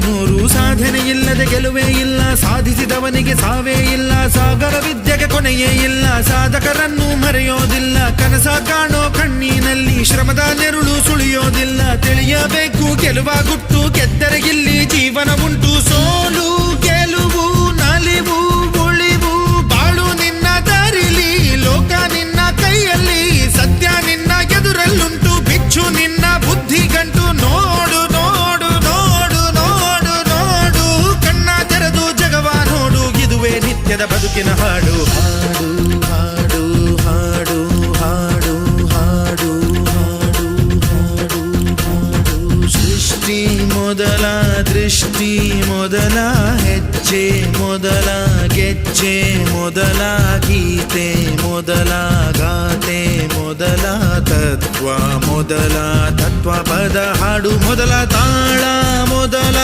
ನೂರು ಸಾಧನೆ ಇಲ್ಲದೆ ಗೆಲುವೇ ಇಲ್ಲ, ಸಾಧಿಸಿದವನಿಗೆ ಸಾವೇ ಇಲ್ಲ, ಸಾಗರ ವಿದ್ಯೆಗೆ ಕೊನೆಯೇ ಇಲ್ಲ, ಸಾಧಕರನ್ನು ಮರೆಯೋದಿಲ್ಲ, ಕನಸ ಕಾಣೋ ಕಣ್ಣಿನಲ್ಲಿ ಶ್ರಮದ ನೆರುಳು ಸುಳಿಯೋದಿಲ್ಲ, ತಿಳಿಯಬೇಕು ಗೆಲುವ ಗುಟ್ಟು, ಗೆದ್ದರೆ ಇಲ್ಲಿ ಜೀವನ ಉಂಟು, ಸೋಲು ಗೆಲುವು ನಲಿವು ಉಳಿವು ಬಾಳು ನಿನ್ನ ದಾರಿಲಿ, ಲೋಕ ನಿನ್ನ ಕೈಯಲ್ಲಿ, ಸತ್ಯ ನಿನ್ನ ಎದುರಲ್ಲುಂಟು, ಬಿಚ್ಚು ನಿನ್ನ ಬುದ್ಧಿ ಗಂಟು, ನೋಡು ನೋಡು ನೋಡು ನೋಡು ನೋಡು, ಕಣ್ಣ ತೆರೆದು ಜಗವ ನೋಡು, ಇದುವೇ ನಿತ್ಯದ ಬದುಕಿನ ಹಾಡು. ಹಾಡು ಹಾಡು ಹಾಡು ಹಾಡು ಹಾಡು ಹಾಡು ಹಾಡು ಸೃಷ್ಟಿ ಮೊದಲ ದೃಷ್ಟಿ ಮೊದಲ ಹೆಜ್ಜೆ ಮೊದಲ ಗೆಜ್ಜೆ ಮೊದಲ ಗೀತೆ ಮೊದಲ ಗಾತೆ ಮೊದಲ ತತ್ವ ಮೊದಲ ತತ್ವ ಪದ ಹಾಡು ಮೊದಲ ತಾಳ ಮೊದಲ